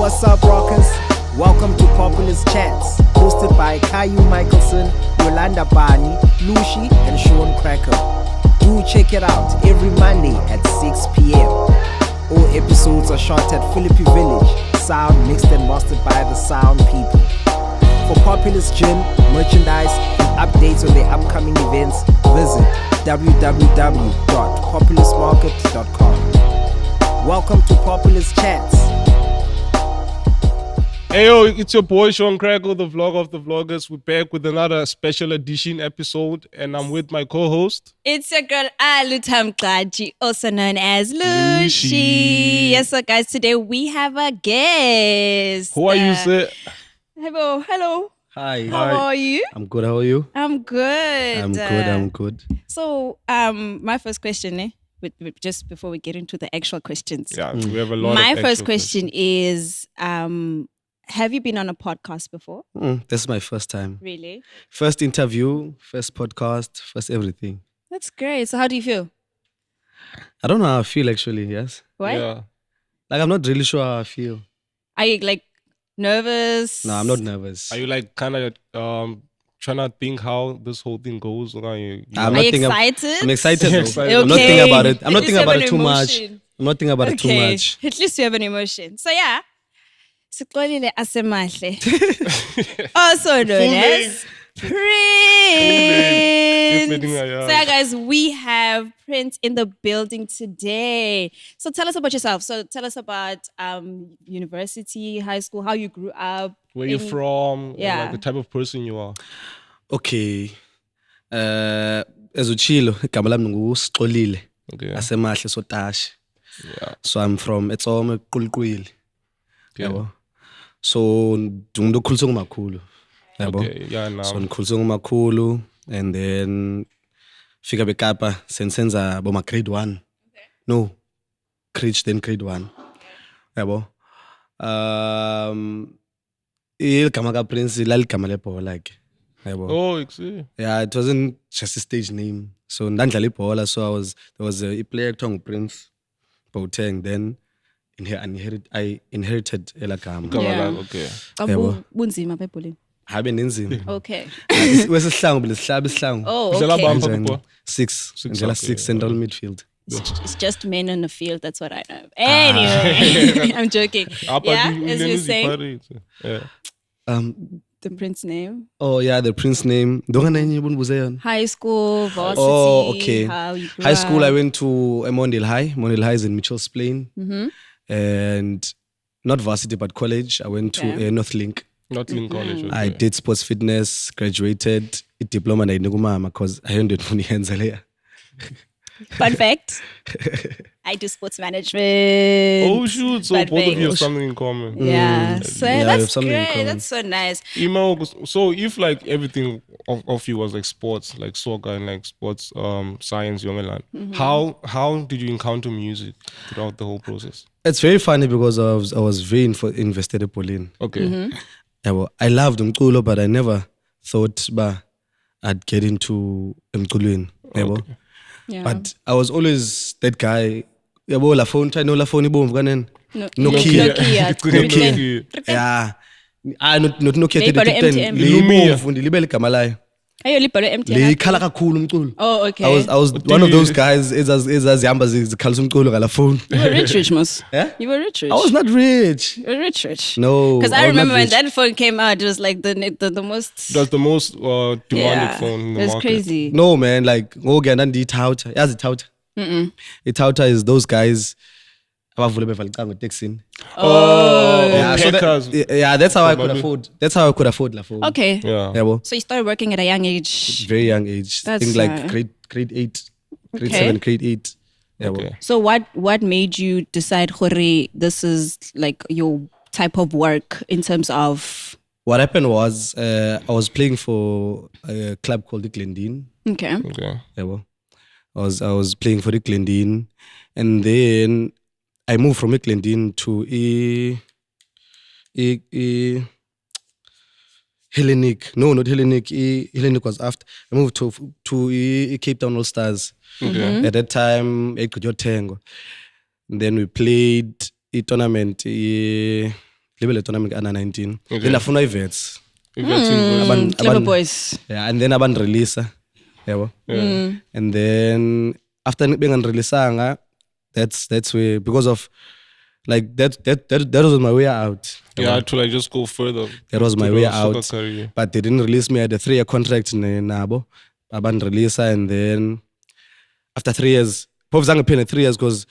what's up, rockers? Welcome to Populist Chats, hosted by Caillou Michelson, Yolanda Bani, Lucy, and Sean Cracker. Do check it out every Monday at 6 p.m. All episodes are shot at Philippi Village, sound mixed and mastered by the Sound People. For Populist Gym, merchandise, and updates on their upcoming events, visit www.populistmarket.com. Welcome to Populist Chats. Hey yo, it's your boy Sean Crackle, the vlog of the vloggers. We're back with another special edition episode, and I'm with my co-host. It's your girl Alutam Klaji, also known as Lucy. Yes, so guys, today we have a guest. Who are you, sir? Hello. Hi. How are you? I'm good. How are you? I'm good. I'm good. So, my first question, just before we get into the actual questions. Yeah, we have a lot. My of first extra question is, have you been on a podcast before? This is my first time. Really? First interview, first podcast, first everything. That's great. So, how do you feel? I don't know how I feel actually, yes. What? Yeah. Like I'm not really sure how I feel. Are you like nervous? No, I'm not nervous. Are you like kind of trying to think how this whole thing goes? Or are you I'm Are not you thinking- excited? I'm excited though. Excited. I'm not Okay. thinking about it. I'm not At thinking least about you it have too an much. emotion. I'm not thinking about it too much. At least you have an emotion. So yeah. Sixolile Asemahle. Also known as Prince. So yeah, guys, we have Prince in the building today. So tell us about yourself. So tell us about university, high school, how you grew up. where you from? and, Yeah. like the type of person you are. Okay. As uchilo, igama lami nguSixolile Okay. Asemahle Sotashi. Yeah. So I'm from Etsome Quluqwili. Yeah. Yabo. So ndungumuntu okhuliswe ngumakhulu. Yabo. Okay. Yeah. Now. So ngikhuliswe ngumakhulu and then fika beKapa sensenza boma grade 1. No. Then grade 1. Yabo. Igama ka Prince laligama lebhola ke. Yabo. Oh, I see. Yeah, it wasn't just a stage name. So ndandlala ibhola, so there was a player ekuthiwa nguPrince Boateng, then I inherited elagama. Come Yeah. on, okay. Yabo. Bunzima bebholeni. Habe nenzima. Okay. Wesihlangu besihlaba isihlangu. Oh, Udlala okay. bamba Kanjani? before? 6. Six, Ngidlala okay, 6 central midfield. It's just men on the field. That's what I know. Anyway, I'm joking. Up Yeah, until as you're Indonesia saying, party. Yeah. the Prince name, Oh yeah, the Prince name. Ndongana enye ubundibuze yona. high school, varsity. Oh, okay. How you grew High school, I up. went to Mondale High. Mondale High is in Mitchell's Plain. And not varsity, but college. I went to Okay. Northlink. Not in college. Okay. I did sports fitness, graduated, diploma na inigumama because I ended uniyenza leya. Fun fact: I do sports management. Oh shoot! So Fun both of you have fact. something in common. Yeah, so Yeah, we that's have something in great. common. That's so nice. So if like everything of you was like sports, like soccer and like sports, science, Yongeland, how did you encounter music throughout the whole process? It's very funny because I was very invested in Pauline. Okay. I loved umculo, but I never thought I'd get into umculweni. Yeah. But I was always that guy. Yabo la phone, I know la phone ibomvu kanene. Nokia. Nokia. Yeah. Not Nokia Leyibhalwe 3310. MTN. Libomvu ndilibele igama layo. Ayo libhalwe MTN. Likhala kakhulu umculo. Oh, okay. I was one of those guys ezazihamba zikhalisa umculo ngala phone. You were rich, Mos. Yeah? You were rich. I was not rich. You were rich. No. Because I was not remember when rich. that phone came out, it was like the most. That's the most demanded phone in the it was market. crazy. No man, like ngoke ndandiyithawutha. Yazi ithawutha? Ithawutha is those guys abavule bevala icango eTexini. Oh, Yeah, so Packers. that's how I could Probably. afford. That's how I could afford la phone. Okay. Yeah. Yabo. So you started working at a young age. Very young age. I That's think like right. grade 8, grade Okay. 7, grade 8. Yabo. Okay. So what made you decide, Hore, this is like your type of work in terms of? What happened was I was playing for a club called the Glendine. Okay. Okay. Yabo. I was playing for the Glendine, and then I moved from Glendine to Hellenic. No, not Hellenic. Hellenic was after. I moved to Cape Town All Stars. Okay. At that time, Tengo. Then we played a tournament, libe le tournament under 19 then afuna i-vets Clever boys. yeah, and then release yabo and then after benganireleasanga that's where because of like that was my way out. Yeah, to like just go further. That was my to way the soccer out. career. But they didn't release me. I had a 3-year contract nabo. Release and then after 3 years, phofu zange phela 3 years because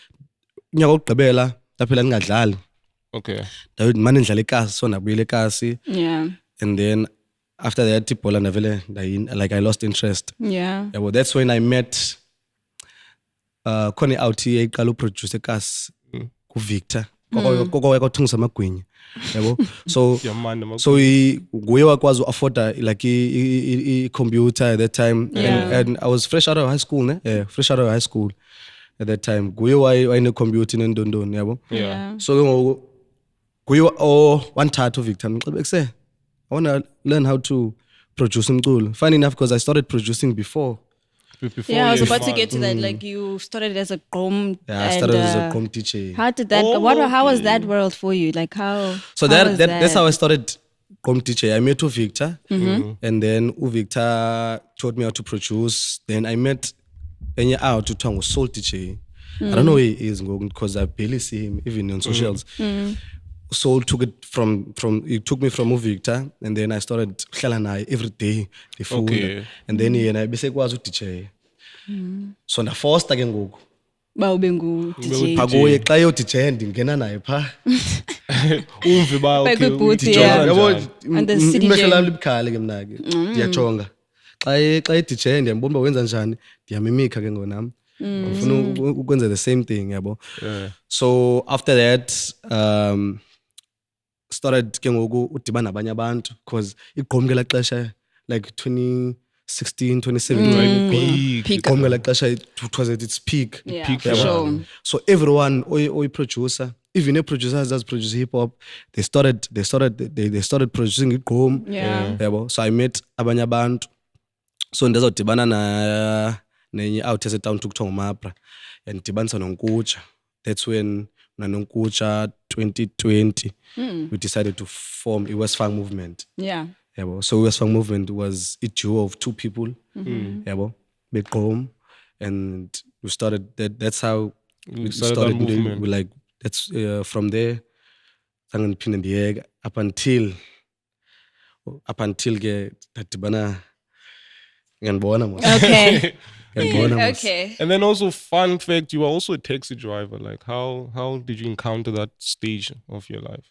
unyaka wokugqibela ndaphela ngingadlali. Okay. David manje ndidlala ikasi so ndabuyela ikasi. Yeah. And then after that ibhola ndavele like I lost interest. Yeah. Yeah, well, that's when I met khona i-out eqala uproduce ekasi ku-Victor koko wayekwathungisa amagwinya yabo so nguye wakwazi u-afforda like i-computer at that time and I was fresh out of high school fresh out of high school at that time nguye wayene-computer nendondoni yabo so ke ngoku nguye wanthatha uVictor ngixebekise I want to learn how to produce umculo. Funny enough because I started producing before. Yeah, I was about to get to that. Like you started as a gqom. Yeah, I started as a gqom DJ. How did that? How was that world for you? Like how? So that's how I started gqom DJ. I met Victor, and then Victor taught me how to produce. Then I met Enya out to talk with Soul DJ. I don't know who he is because I barely see him even on socials. Soul took it from he took me from Victor, and then I started hlala naye every day Okay. and then yena bese kwazi uDJ. So ndafoster ke ngoku Ube ngu DJ. akuye xa yo DJ ndingena naye pha Umvi ba Like okay. with Booty, uyijonga yeah. kanjani? And the CDJ. imehlo lami libukhali ke mna ke ndiyajonga xa DJ ndiyambona wenza njani ndiyamimika ke ngonami ngifuna ukwenza the same thing yabo. So after that started ke ngoku udibana nabanye abantu because igqom ke laxesha like 2016 2017 Peak. igqom ke laxesha it was at its peak. Yeah, Peak, for yeah. sure. So everyone oy producer even a producers that produce hip hop they started producing igqom yabo. So I met abanye abantu so ndazodibana na nenye out as a town kuthiwa nguMapra and dibanisa noNkutsha. That's when noNkutsha 2020 we decided to form a West Funk movement. Yeah. Yabo. So West Funk movement was a duo of 2 people. Yabo. Begqom and we started that's how we started started that movement. we like that's from there zange ndiphinde ndiyeka up until ke dadibana ngiyabona mos. Okay. Ngiyabona mos. Okay. And then also fun fact, you were also a taxi driver. Like how did you encounter that stage of your life?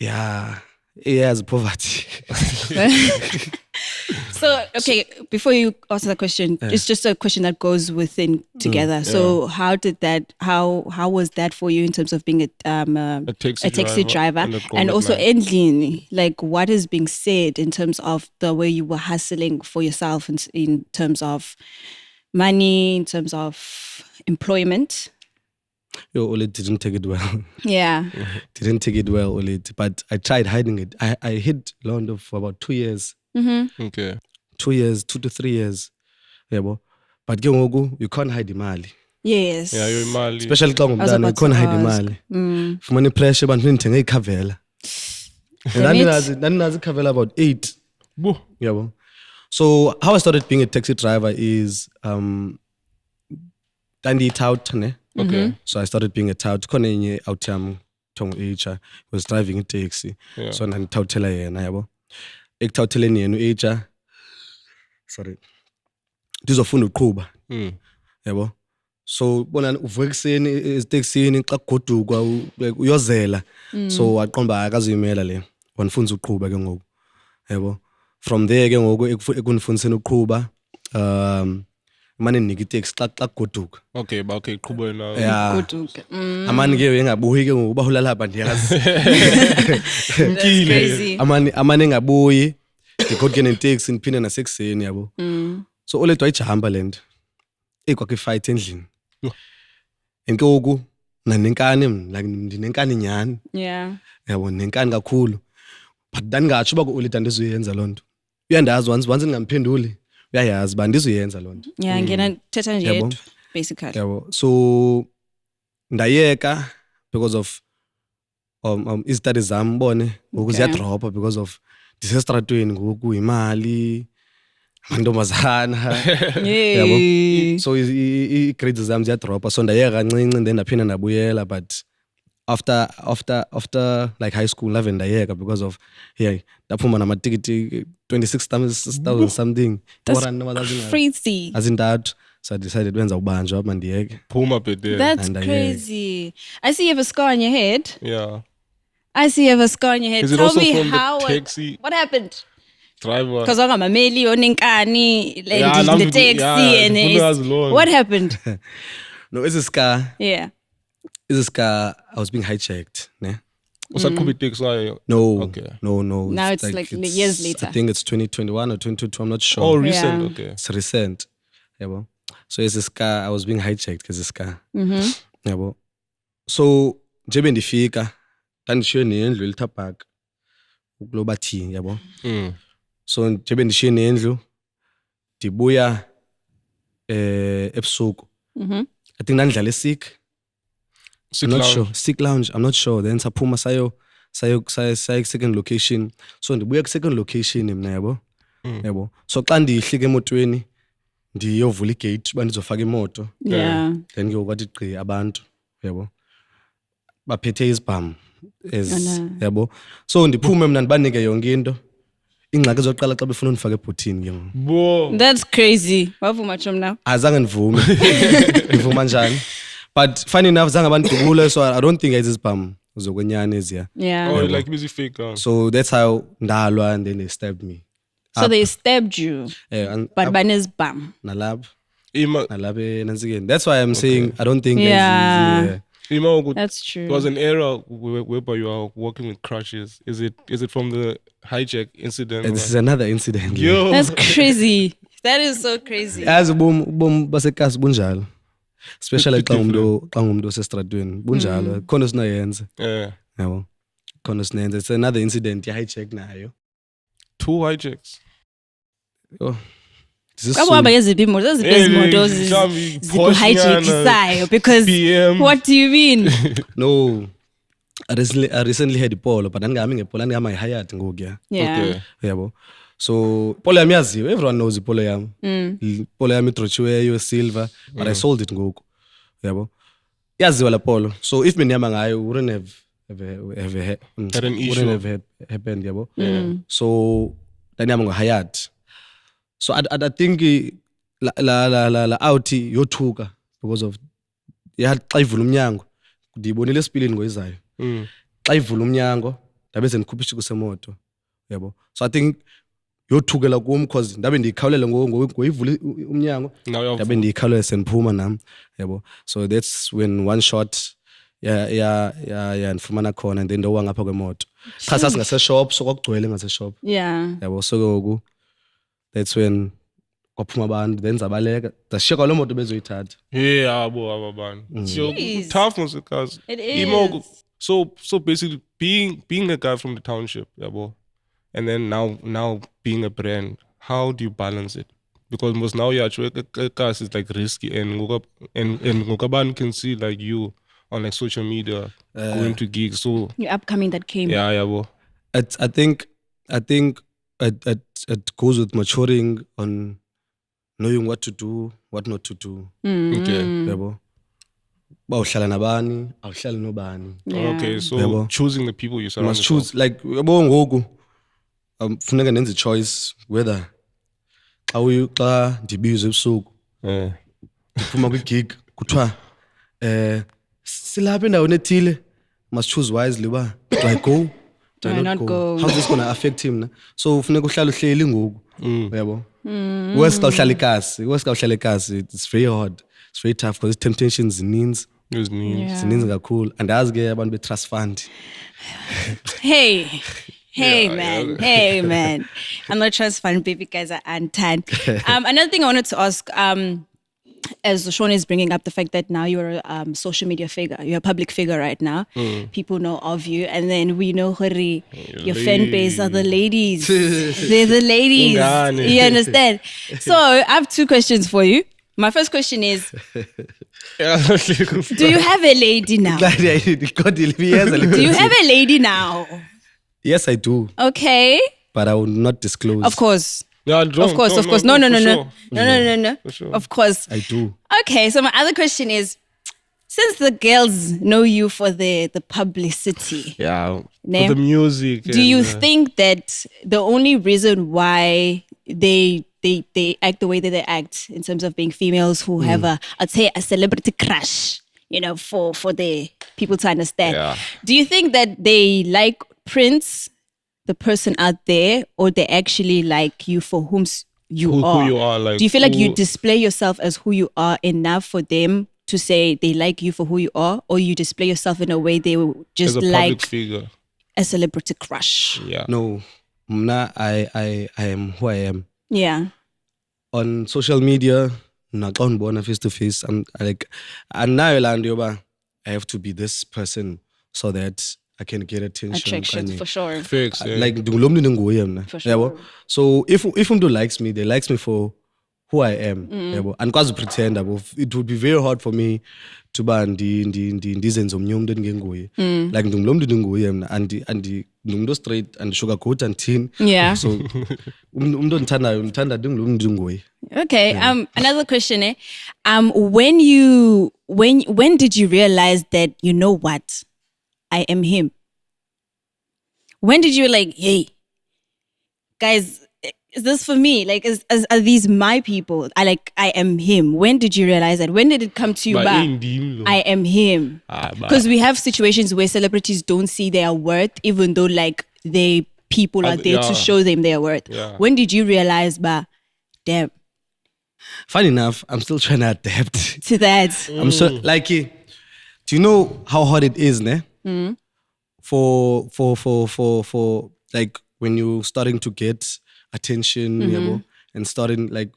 Yeah, as poverty. So, okay, before you answer the question, it's just a question that goes within together. So, how was that for you in terms of being a taxi driver and also endlini? Like, what is being said in terms of the way you were hustling for yourself in terms of money, in terms of employment? Yo, Olit didn't take it well. Yeah. Didn't take it well, Olit. But I tried hiding it. I hid London for about 2 years. Okay. 2 years, 2 to 3 years. Yeah, but ke ngoku you can't hide imali. Yes. Yeah, you're in Mali. Especially xa ungumntana you can't hide imali. Fumana ipressure abantu nithenge ikhavela. Ndandinazi ikhavela about 8. Boo. Yabo. So how I started being a taxi driver is tout ne. Okay. So I started being a tout. Khona enye out yam Tongo Echa was driving a taxi. Yeah. So ndanditawuthela yena yabo. Ekutawutheleni yena uEcha. Sorry. Ndizofunda uqhuba. Yabo. So bona uvuka ekseni eTaxini xa kugodukwa uyozela. So waqomba akazuyimela le. Wanifundisa uqhuba ke ngoku. Yabo. From there ke ngoku ekunifundiseni uqhuba manje niki taxi xa kugoduka. Okay, but okay, qhuba now. Yeah. Amani ke engabuyi ke ngoku bahula lapha ndiyazi. That's crazy. Amani engabuyi ndigodke netaxi ndiphinde nasekuseni yabo. So oletwa ijahamba lento. Ekwakhe fight endlini. Enke oku nanenkani like ndinenkani nyani. Yeah. Yabo nenkani kakhulu. But ndangatsho uba ku-Olita ndizoyenza loo nto. Uyandazi once ngingamphenduli uyayazi uba ndizoyenza loo nto. Yeah, ngena thetha nje Yabo. basically. Yabo. So ndayeka because of izitadi zami bone ngoku ziyadropa because of disestratweni ngoku imali amantombazana yabo so i-grades zami ziyadropa so ndayeka kancinci then ndaphinda ndabuyela but after like high school lave ndayeka because of ndaphuma namatikiti 26,000 something. That's crazy. Azintathu. So I decided wenza ubanjwa apha ndiyeke. Puma bit. That's crazy. I see you have a scar on your head. Yeah. I see you have a scar on your head. Is it Tell also me from how the taxi what happened? Driver. Because I'm a male onenkani in the taxi and what happened? No, it's a scar. Yeah. It's a scar. I was being hijacked. Ne? Was that Kubi taxi? No. Okay. No. Now it's like years later. I think it's 2021 or 2022. I'm not sure. Oh, recent. Yeah. Okay. It's recent. Yeah, well. So it's a scar. I was being hijacked because it's a scar. Yeah, well. So njebe ndifika ndandishiye nendlu elithabhaka ukuloba thi yabo. So njebe ndishiye nendlu ndibuya ebusuku. I think ndandidlala sick. I'm not sure. Sick lounge. I'm not sure. Then saphuma sayo second location. So ndibuya second location mina yabo. Yabo. So xa ndihlike emotweni ndiyovula igate bandizofaka imoto. Yeah. Then ngiyokwathi gqi abantu yabo. Baphethe izibhamu yabo. So ndiphume mina ndibanike yonke into. Ingxaki zoqala xa befuna undifaka ebhotini yabo. That's crazy. Wavuma chom now? Azange ndivume. Ndivuma njani? But funny enough zange bandidubule so I don't think it's izibhamu zokwenyani eziya. Yeah. Oh, like music fake gun. So that's how ndalwa and then they stabbed me. So they stabbed you. But banez bam. Nalab. Nansigeni. That's why I'm saying I don't think that's true. It was an era whereby you are working with crutches. Is it from the hijack incident? This is another incident. Yo. That's crazy. That is so crazy. As bom basekas bunjalo. Especially xa umuntu osestradweni bunjalo khona sinayenza. Yabo. Khona sinayenza. It's another incident hijack nayo. 2 hijacks. Oh. Kabuhamba ngeziphi imoto zezimoto zikuhijakisayo because PM. What do you mean? No. I recently had Polo but andingami ngePolo andingama ngeHyatt ngoku ya. Okay. Yabo. So Polo yami yaziwe, everyone knows iPolo yami. Polo yami idrotshiweyo silver but I sold it ngoku. Yabo. Yaziwa la Polo. So if benihamba ngayo wouldn't have happened yabo. So ndandihamba ngeHyatt. So I think la out yothuka because of xa ivula umnyango ndiyibonile esipilini ngoyizayo. Xa ivula umnyango ndabe sendikhupha isiko semoto yabo. So I think yothukela kum because ndabe ndiyikhawulela ngoyivula umnyango ndabe ndiyikhawulela sendiphuma nami yabo. So that's when one shot ndifumana khona and then ndowa ngapha kwemoto. Cha sasingase-shop so kwakugcwele ngase-shop. Yeah. Yabo so ngoku that's when kwaphuma abantu then zabaleka dashiya kwalo moto bezoyithatha. Yabo abantu. So tough musicals. It is. So basically being a guy from the township, yabo, and then now being a brand, how do you balance it? Because now you're actually cars is like risky and Ngokaban can see like you on like social media going to gigs. So your upcoming that came. Yeah, yabo. I think it goes with maturing on knowing what to do, what not to do. Okay. Yabo. Bawuhlala nabani, awuhlali nobani. Okay, so choosing the people you surround yourself. Must choose like yabo ngoku funeka nenze choice whether xa ndibizwe ebusuku ndiphuma kwi-gig kuthiwa silapha endaweni ethile must choose wisely uba do I go? Do I not go? How's this going to affect him? Na? So funeka uhlala uhleli ngoku yabo. Wes ka uhlala ikasi it's very hard, it's very tough because temptations zininzi kakhulu and azi ke abantu be-trust fund. Hey man. I'm not trust fund baby guys are untan. Another thing I wanted to ask as Sean is bringing up the fact that now you're a social media figure, you're a public figure right now. People know of you, and then we know Hori, your fan base are the ladies. They're the ladies. You understand? So I have 2 questions for you. My first question is, do you have a lady now? Do you have a lady now? Yes, I do. Okay. But I will not disclose. Of course. Yeah, of course. No. Sure. Of course. I do. Okay, so my other question is, since the girls know you for the publicity, for the music, do you think that the only reason why they act the way that they act in terms of being females who have I'd say a celebrity crush, for the people to understand, do you think that they like Prince, the person out there, or they actually like you for who you are? Like, do you feel like you display yourself as who you are enough for them to say they like you for who you are, or you display yourself in a way they will just as a like public figure, a celebrity crush? Yeah. No, I am who I am. Yeah. On social media, naxa face to face, I'm like, I have to be this person so that I can get attention. For sure. Fix, yeah. Like, for sure. So if somebody likes me, they likes me for who I am. And because pretend, it would be very hard for me to be ndizenze omnye umuntu endingenguye. Like ndinguloo muntu ndinguye mna and ndingumntu straight and sugarcoat and tin. Yeah. So umuntu ondithandayo ndithanda ndinguloo muntu ndinguye. Okay. Another question. When did you realize that, you know what, I am him? When did you like, hey, guys, is this for me? Like, are these my people? I am him. When did you realize that? When did it come to you back? I am him. Because we have situations where celebrities don't see their worth, even though like people are there to show them their worth. Yeah. When did you realize, damn? Funny enough, I'm still trying to adapt to that. I'm so like, do you know how hard it is, ne? For like when you're starting to get attention, and starting like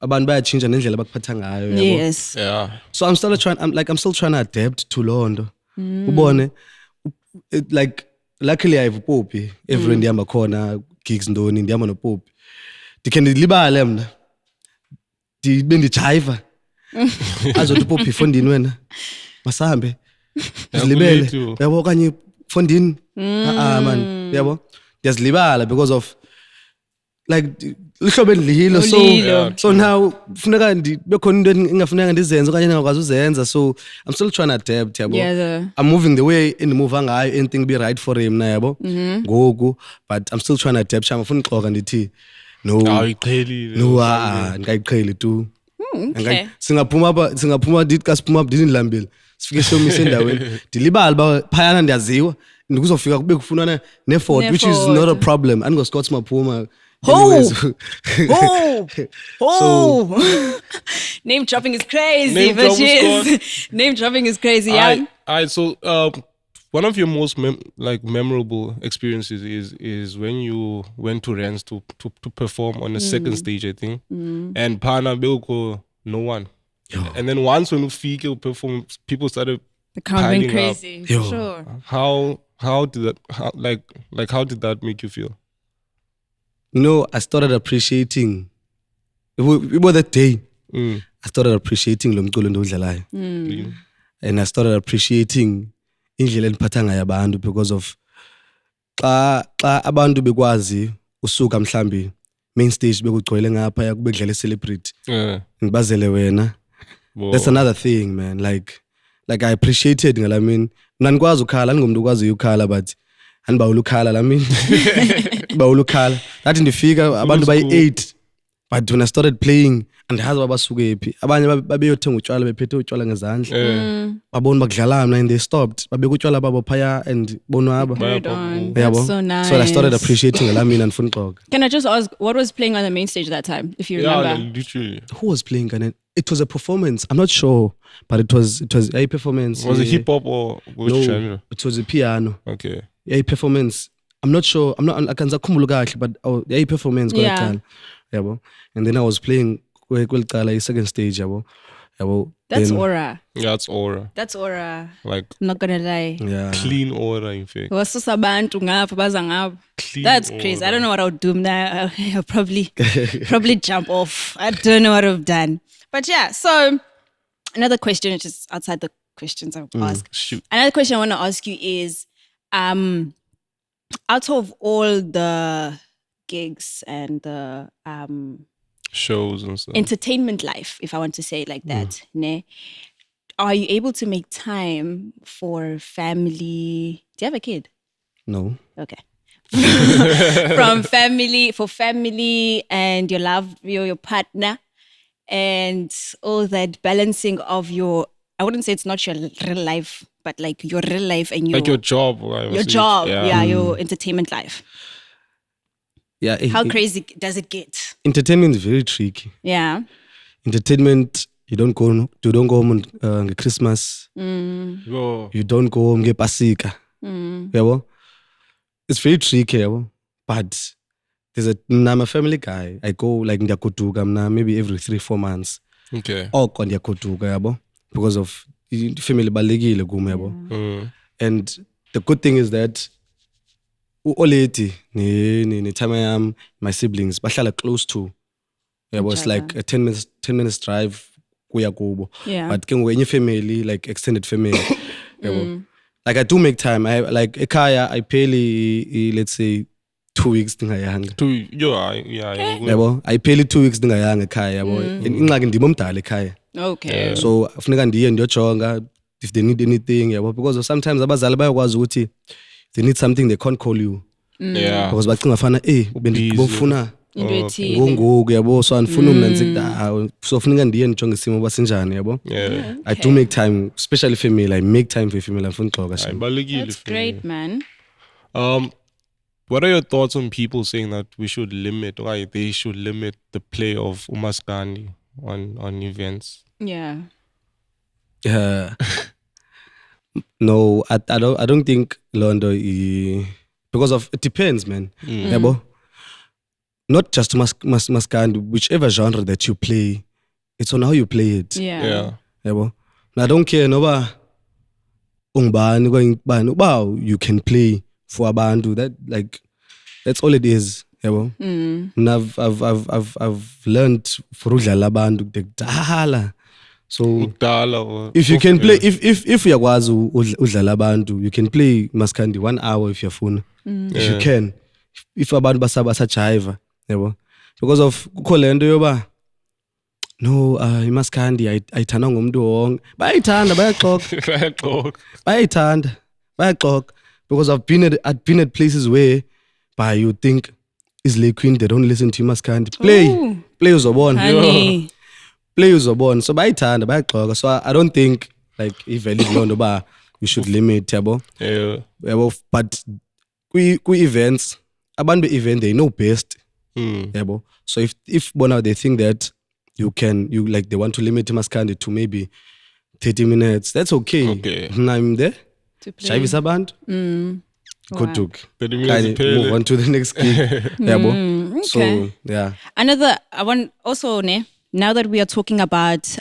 abantu bayachinja nendlela abakuphatha ngayo. Yes. Yeah. So I'm still trying to adapt to Londo. Ubone, like luckily I have a popi. Every ndihamba khona gigs ndoni ndihamba no popi. Ndikhe ndilibale mna. Ndibe ndijiva. Azothi popi fondini wena. Masahambe. Ndilibele. Yabo okanye fondini. Man. Yabo. Ndiyazilibala because of like lihlobo endililo, so now funeka ndibe khona into engafuneka ndizenze okanye engakwazi uzenza, so I'm still trying to adapt, yabo. I'm moving the way endimove ngayo, anything be right for him na, yabo. Ngoku, but I'm still trying to adapt. Shama funa uxoka ndithi no ndikayiqheli tu. Okay. Singaphuma ndithi ka siphuma ndithi ndilambile sifike somise endaweni ndilibala ba phayana ndiyaziwa ndikuzofika kube kufunana ne-Ford, which is not a problem. Andingoscots maphuma. Name dropping is crazy. Name dropping is crazy. Yeah. So one of your most memorable experiences is when you went to Rens to perform on the second stage, I think, and Pana Bilko, no one. And then once when you perform, people started the crowd went crazy. For sure. How did that make you feel? You know, I started appreciating. It was that day. I started appreciating lo mculo ndiwudlalayo. And I started appreciating indlela endiphatha ngayo abantu because of xa abantu bekwazi usuka mhlambi main stage bekugcwele ngapha kube kudlala celebrity. Ngibazele wena. That's another thing, man. Like I appreciated ngala mina ngikwazi ukhala ngomntu ukwazi ukhala but andibawula ukhala la mina bawula ukhala that ndifika abantu bayi8 but when I started playing andihazi babasuke phi abanye babeyothenga utshwala bephethe utshwala ngezandla babona bakudlala mina and they stopped babeka utshwala babo phaya and bonwaba. That's so nice. So I started appreciating ngala mina and funa. Can I just ask what was playing on the main stage that time, if you remember? Yeah, literally. Who was playing? And it was a performance. I'm not sure, but it was a performance. Was it hip hop or which genre? It was a piano. Okay. A performance. I'm not sure. I can't say, but a performance. Yeah. And then I was playing second stage. That's aura. Yeah, that's aura. That's aura. Like, I'm not gonna lie. Yeah. Clean aura, in fact. That's crazy. I don't know what I would do now. I'll probably jump off. I don't know what I've done. But yeah, so another question, which is outside the questions I would ask. Shoot. Another question I want to ask you is, out of all the gigs and the shows and stuff, entertainment life, if I want to say it like that, ne, are you able to make time for family? Do you have a kid? No. Okay. For family and your love, your partner, and all that balancing of your, I wouldn't say it's not your real life, but like your real life and like your job. Your entertainment life. Yeah. How crazy does it get? Entertainment is very tricky. Yeah. Entertainment, you don't go home on Christmas. You don't go home on Pasika. Yabo? It's very tricky, yabo? But I'm a family guy. I go like ndiyagoduka maybe every 3-4 months. Okay. Oko ndiyagoduka, yabo? Because of family balekile kume, yabo? And the good thing is that uoleti ni time my siblings bahlala close to. Yabo? It's like a 10 minutes drive kuya kubo. Yeah. But when your family, like extended family, yabo? Like I do make time. I like ekhaya I barely let's say 2 weeks ndingayanga. Yabo? I barely 2 weeks ndingayanga ekhaya, yabo? Ingxaki ndim omdala ekhaya. Okay. So kufuneka ndiye ndiyojonga if they need anything, yabo? Because sometimes abazali bayakwazi ukuthi they need something they can't call you. Yeah. Because bacinga fana bofuna Into ethile. ngoku, yabo? So andifuna mnanzi so kufuneka ndiye ndijonge isimo basenjani, yabo? Yeah. I do make time, especially family. I make time for family. That's great, man. What are your thoughts on people saying that we should limit, or they should limit the play of umaskandi on events? Yeah. No, I don't think Londo because of it depends, man. Yabo? Not just maskandi, whichever genre that you play, it's on how you play it. Yeah. Yabo? I don't care no wow, you can play for abantu. That like that's all it is. Yabo? And I've learned for udlala abantu kudala. So if you can play, if uyakwazi udlala abantu, you can play maskandi 1 hour if you're fun. If you can, if abantu basajiva, yabo? Because of kukho lento yoba no, imaskandi ayithanda ngomuntu wonke. Bayayithanda, bayaxoxa. Because I've been at places where you think is Slay Queen, they don't listen to imaskandi. Play uzobona. Play uzobona. So bayayithanda, bayaxoxa. So I don't think like if you should limit, yabo? Yabo? But we events, abantu event they know best. Yabo? So if bona they think that you like they want to limit maskandi to maybe 30 minutes, that's okay. I'm there. Shayivisa abantu. Good. Move on to the next gig. Yabo? Okay. So yeah. I want also, now that we are talking about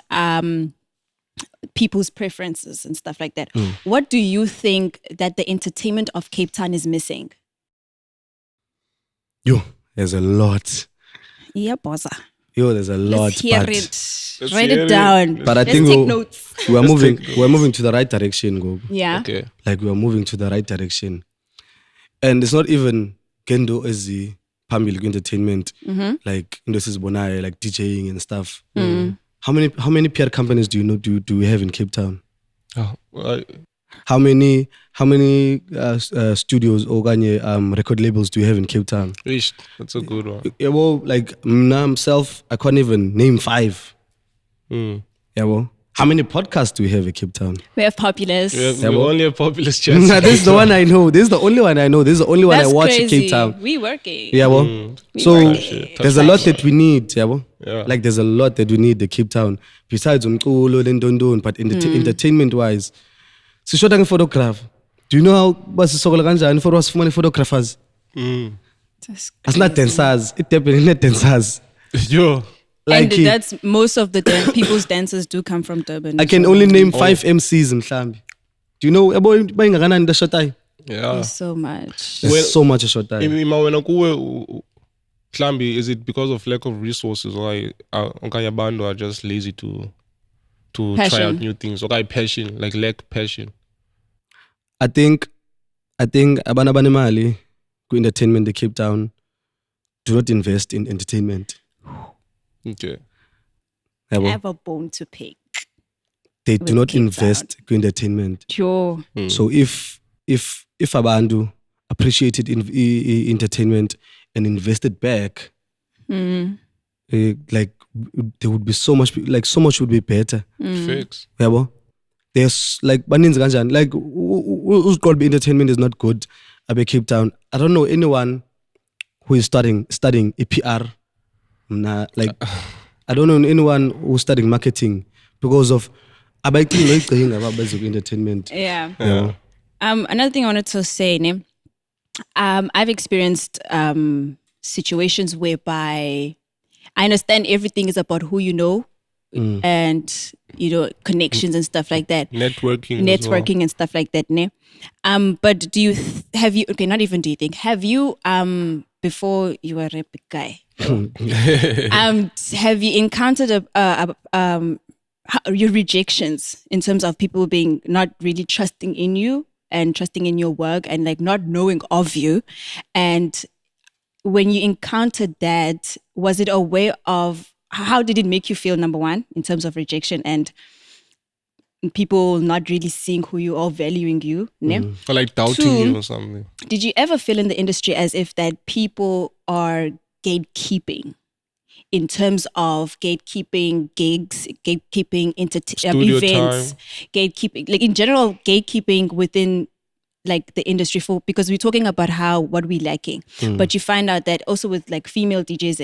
people's preferences and stuff like that, what do you think that the entertainment of Cape Town is missing? There's a lot. Yeah, bossa. There's a lot. Let's hear it. Write it down. But I think take notes. we're moving to the right direction, go. Yeah. Okay. Like we're moving to the right direction. And it's not even Kendo as the Pambil entertainment, like Industries Bonai, like DJing and stuff. How many PR companies do you know do we have in Cape Town? How many studios or record labels do you have in Cape Town? That's a good one. Yeah, well, like myself, I can't even name 5. Yeah, well, how many podcasts do we have in Cape Town? We have Populous. We only have Populous chats. This is the one I know. This is the only one I know. This is the only one I watch crazy. in Cape Town. We working. Yeah, well, there's a lot that we need. Yeah, well, like there's a lot that we need the Cape Town. Besides umculo and don't, but entertainment wise. So short and photograph. Do you know how basisokola kanjani for us fumane photographers? It's not dancers. It definitely not dancers. Yo. Like and that's most of the people's dancers do come from Durban. I can only name 5 MCs in Mhlambi. Do you know about bayingakanani the short time? Yeah. There's so much. There's so much a short time. Ima wena kuwe Klambi, is it because of lack of resources or abantu are just lazy to try out new things? Or passion, like lack passion? I think abantu abanemali ku-entertainment in Cape Town do not invest in entertainment. Okay. I have a bone to pick. They do not invest in entertainment. Sure. So if abantu appreciated entertainment and invested back, like there would be so much would be better. Fix. There's like baninzi kanjani, like who's called be entertainment is not good at Cape Town. I don't know anyone who is studying EPR. Like I don't know anyone who's studying marketing because of entertainment. Yeah. Another thing I wanted to say, I've experienced situations whereby I understand everything is about who you know and connections and stuff like that. Networking and stuff like that, ne? But have you before you were a big guy, have you encountered your rejections in terms of people being not really trusting in you and trusting in your work and like not knowing of you? And when you encountered that, was it a way of, how did it make you feel, number one, in terms of rejection and people not really seeing who you are, valuing you? Or like doubting you or something? Did you ever feel in the industry as if that people are gatekeeping in terms of gatekeeping gigs, gatekeeping events, gatekeeping, like in general, gatekeeping within like the industry because we're talking about what we're lacking. But you find out that also with like female DJs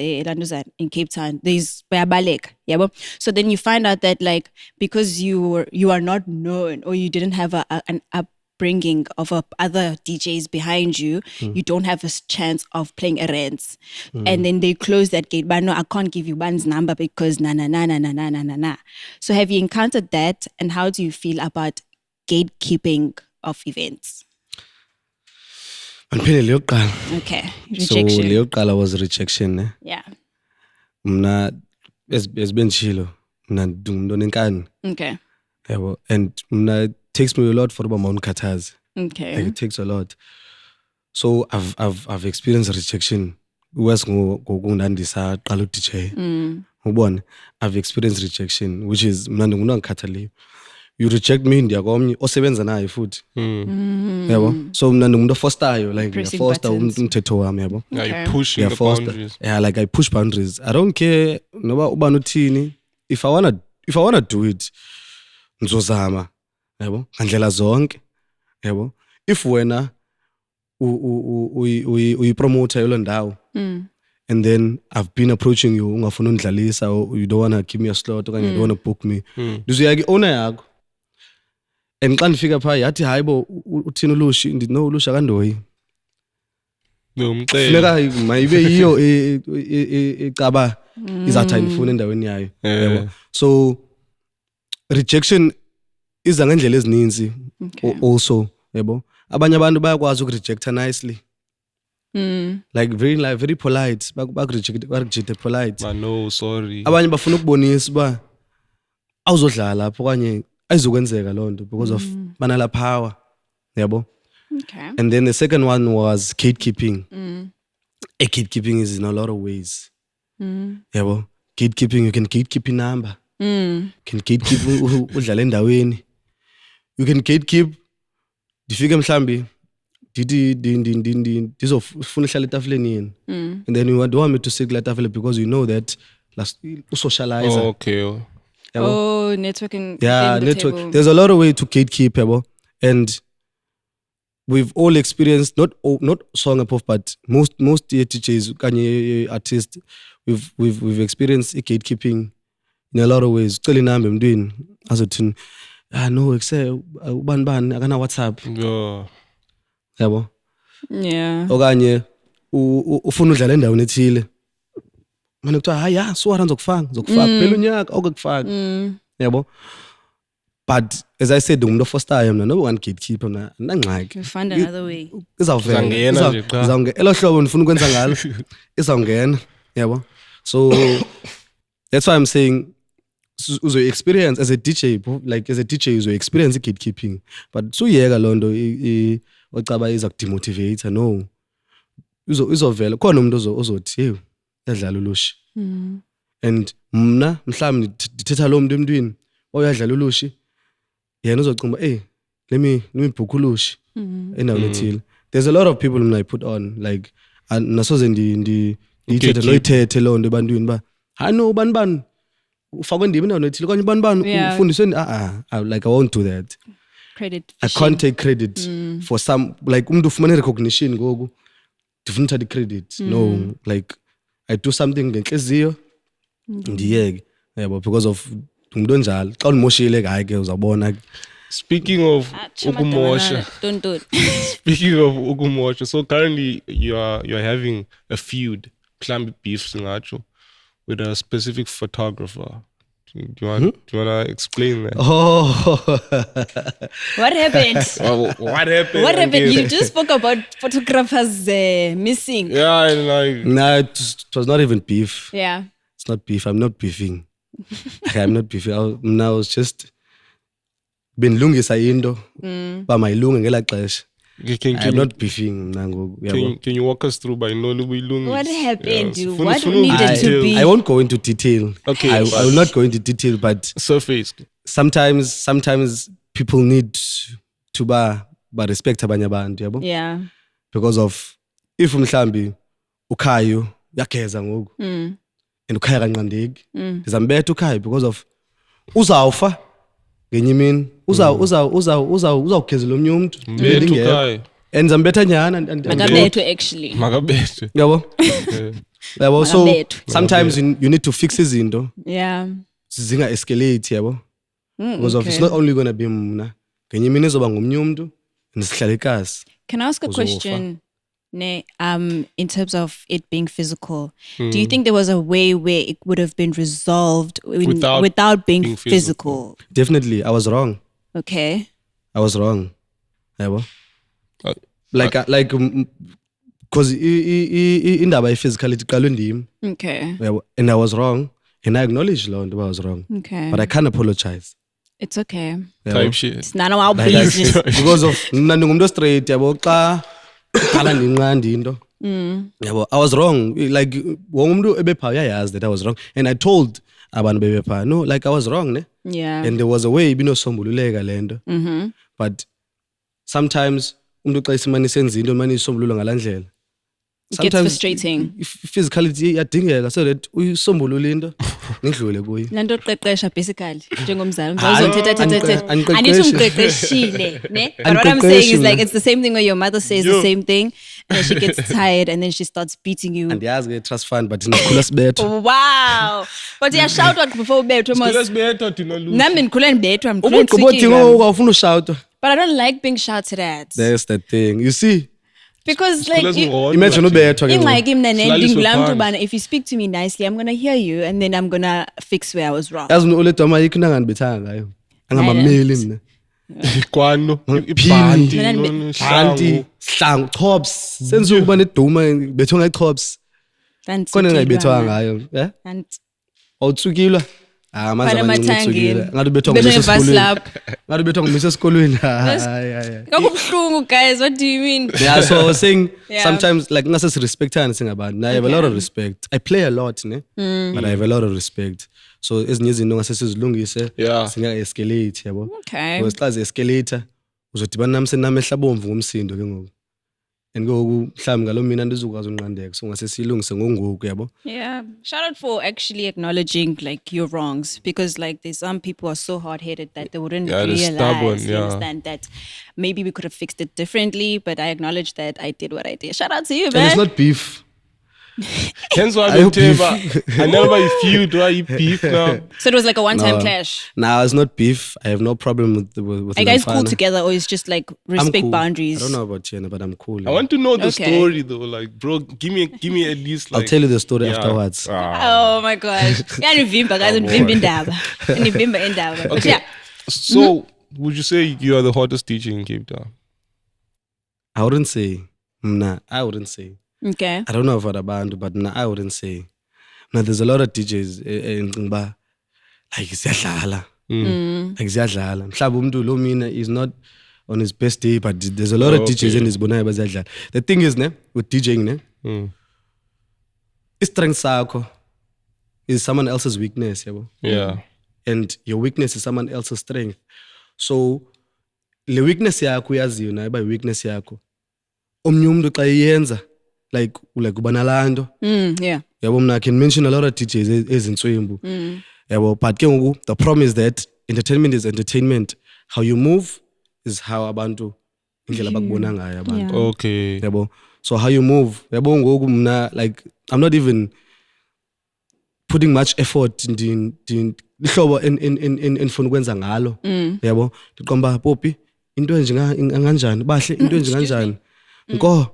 in Cape Town, there's bayabalek. Yeah. So then you find out that like because you are not known or you didn't have an upbringing of other DJs behind you, you don't have a chance of playing errands. And then they close that gate. But no, I can't give you Ban's number because na. So have you encountered that, and how do you feel about gatekeeping of events? Okay, rejection. So leyoqala was rejection. Yeah. Mna esbenchilo mna ndungumuntu onenkani. Okay. Yabo, and mna it takes me a lot for uba mawundikhathaze. Okay. Like it takes a lot. So I've experienced rejection. Ngokungandisa qala uDJ. Ubone, I've experienced rejection, which is mna ndingumuntu ongikhathaliyo. You reject me ndiyakomnye osebenza naye futhi. Yabo. So mna ndingumuntu ofostayo, like foster umthetho wami, yabo. Yeah, you push the boundaries. Yeah, like I push boundaries. I don't care noba ubani uthini. If I wanna do it, ngizozama. Yabo. Ngandlela zonke. Yabo. If wena uyipromoter yolo ndawo. And then I've been approaching you, ungafuna undlalisa, or you don't want to give me a slot, or you don't want to book me. Ndizuyake owner yakho. And xa ndifika phaa yathi hayi bo uthini uLushi, ndithi no uLushi akandoyi. Funeka mayibe yiyo ecaba izathi ayifuna endaweni yayo. So rejection iza ngendlela ezininzi also, yabo. Abanye abantu bayakwazi ukurejecta nicely. Like very polite, bakurejecte polite. But no, sorry. Abanye bafuna ukubonisa uba awuzodlala lapho okanye ayizokwenzeka lonto because of banala power, yabo. Okay. And then the second one was gatekeeping. Gatekeeping is in a lot of ways. Yabo. Gatekeeping, you can gatekeep your number. You can gatekeep udlala endaweni. You can gatekeep difike mhlambi ndizofuna uhlala etafuleni yini. And then you want me to sit kula tafule because you know that socialize. Oh, okay. Oh, networking. Yeah, network. Table. There's a lot of way to gatekeep, yabo. And we've all experienced not song up, but most DJs, kanye artists, we've experienced gatekeeping in a lot of ways. Celi nambe mntwini azothini, no except ubani akana WhatsApp. Yeah. Yabo. Yeah. Okanye ufuna udlala endaweni ethile. Manje kuthiwa hayi ya suwara ngizokufaka phela unyaka okukufaka. Yabo. But as I said, the first time, no one gatekeeper, You find another way. Izawungena elo hlobo ndifuna ukwenza ngalo izawungena yabo. So that's why I'm saying uzo experience as a DJ, like as a DJ uzo experience gatekeeping, but suyeka londo ocaba iza kudemotivate. No, uzovela khona umuntu ozothi hey yadlala ulushi, and mna mhlawumbe ndithetha lo muntu emntwini oyadlala ulushi, yena uzocumba hey let me book ulushi endaweni ethile. There's a lot of people I put on, like nasoze ndithethe loyithethe lo nto ebantwini ba no bani ufakwe ndimi endaweni ethile kanye bani ufundiswe like I won't do that. Credit I can't take credit for some, like umuntu ufumane recognition ngoku ndifuna uthatha credit. No, like I do something ngenhliziyo ndiyeke yabo, because of umuntu onjalo xa unimoshile hayi ke uzabona. Speaking of ukumosha, don't do it. Speaking of ukumosha, so currently you're having a feud, Klambi beef singacho, with a specific photographer. Do you want to explain that? Oh, what happened? What happened? What happened? You just spoke about photographers missing. Yeah, and like no, it was not even beef. Yeah, it's not beef. I'm not beefing. I'm not beefing. I was just been lungisa into ba mayilunge ngela xesha. I'm not beefing nango. Can you walk us through by no lungis? What happened? Yeah. What needed to be? I won't go into detail. Okay, I will not go into detail, but surface. Sometimes people need to ba respect abanye abantu, yabo. Yeah. Because of if mhlambi ukhayo yakeza ngoku and ukhaya kanqandeki ndizambetha ukhayo because of uzawufa ngenye imini uzawugezela omnye umuntu and zambetha nyana makabethwe actually yabo yabo. So sometimes you need to fix izinto zinga escalate yabo, because of it's not only going to be mna ngenye imini izoba ngomnye umuntu ndisihlale kasi. Can I ask a question? In terms of it being physical, do you think there was a way where it would have been resolved without being physical? Definitely, I was wrong. Okay. I was wrong. Yeah, like because indaba physicality qalwe ndim. Okay. And I was wrong, and I acknowledge Lord I was wrong. Okay. But I can't apologize. It's okay. Type shit. It's none of our business. Because of nandingumuntu straight yabo xa qala ndinqanda into. Yabo, I was wrong. Like wonke umuntu ebepha uyayazi that I was wrong, and I told abantu bebepha no, like I was wrong, ne? Yeah. And there was a way ibinosombululeka lento. But sometimes umuntu xa isimani senza into manje isombulula ngalandlela. It gets frustrating. Physicality iyadingeka so that uyisombulule into ngidlule kuyo. Lanto qeqesha basically njengomzali uzothetha anithi umqeqeshile ne. But what I'm saying is like it's the same thing where your mother says the same thing and then she gets tired and then she starts beating you. And yazi ke trust fund but inakhula sibetho. Wow. But yeah, shout out before ubethwe mos. Sibetho thina lu. Nami ngikhule ndibethwa Ubuthi ufuna ushout. But I don't like being shouted at. That's the thing. You see? Because like imagine ubethwa ke. If you speak to me nicely, I'm gonna hear you and then I'm gonna fix where I was wrong. Yazi uletwa ma yikho nangandibethanga ngayo. Angamameli mina. Ikwano, ibhanti, hlangu, chops. Senze ukuba neduma bethwa ngechops. Kona ngayibethwa ngayo, yeah? Awutsukilwa? Manje ngikutsukile. Ngathi bethwa ngomisa esikolweni. Ngathi bethwa ngomisa esikolweni. Kakubuhlungu guys, what do you mean? Yeah, so I was saying sometimes like ngase respectana singabantu. I have a lot of respect. I play a lot, ne? But I have a lot of respect. So ezinye izinto ngase sizilungise singa escalate yabo. Okay. Because xa escalator uzodibana nami senamehla bomvu ngomsindo ke ngoku. And ngoku mhlawumbe ngalo mina ndizokwazi unqandeka so ngase silungise ngongoku yabo. Yeah, shout out for actually acknowledging like your wrongs, because like there's some people are so hard-headed that they wouldn't realize, stubborn, understand that maybe we could have fixed it differently, but I acknowledge that I did what I did. Shout out to you, man. And it's not beef. Hence why I never feud why you beef now. So it was like a one-time clash. No, it's not beef. I have no problem with Are you guys cool together, or is just like respect cool. boundaries? I don't know about Chena, but I'm cool. I want to know the story though. Like, bro, give me at least like. I'll tell you the story afterwards. Oh my gosh. But yeah, So, would you say you are the hottest DJ in Cape Town? I wouldn't say. Nah, I wouldn't say. Okay. I don't know about a band, but nah, I wouldn't say. Now, there's a lot of DJs in Ngba, like ziyadlala. Like ziyadlala. Mhlawumbe umuntu lo mina is not on his best day, but there's a lot of DJs in his bonayo baziyadlala. The thing is, with DJing, strength sakho is someone else's weakness, yabo. Yeah. And your weakness is someone else's strength. So, le weakness yakho uyaziyo nayo ba weakness yakho. Omnye umuntu xa iyenza like ubanalando. Yeah. Yabo mna I can mention a lot of DJs ezinswembu. Yabo but ke ngoku the problem is that entertainment is entertainment. How you move is how abantu indlela bakubona ngayo abantu. Okay. Yabo. So how you move, yabo ngoku mna like I'm not even putting much effort in ihlobo enfuna ukwenza ngalo. Yabo. Ndiqomba Poppy into enje kanjani bahle into enje kanjani. Nko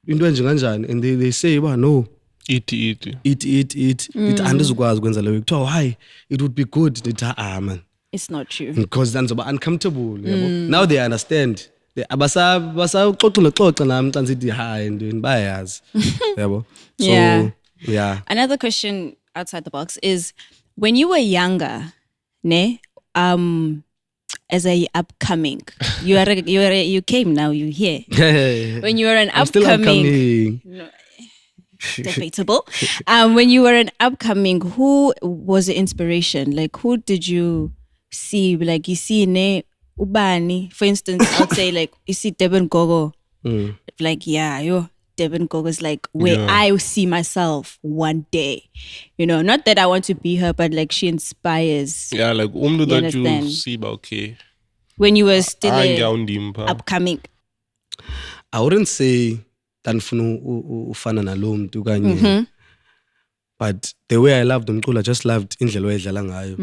into enje kanjani and they say ba no eat andizukwazi ukwenza leyo kuthiwa why it would be good ndithi man it's not true because then zoba uncomfortable yabo. Now they understand basawuxoxa nami xa nsithi hi and bayazi yabo. So yeah. Another question outside the box is when you were younger, as a upcoming, you came now, you're here. When you were an upcoming. No, debatable. When you were an upcoming, who was the inspiration? Like, who did you see? Like, you see Ubani, for instance, I would say like, you see Deben Gogo. Like, Deben Gogo is like where I see myself one day. You know, not that I want to be her, but like she inspires. Yeah, like that you see, okay. When you were still upcoming. I wouldn't say tanfuna ufana nalo mntu kanye. But the way I loved umculo, I just loved indlela oyedlala ngayo.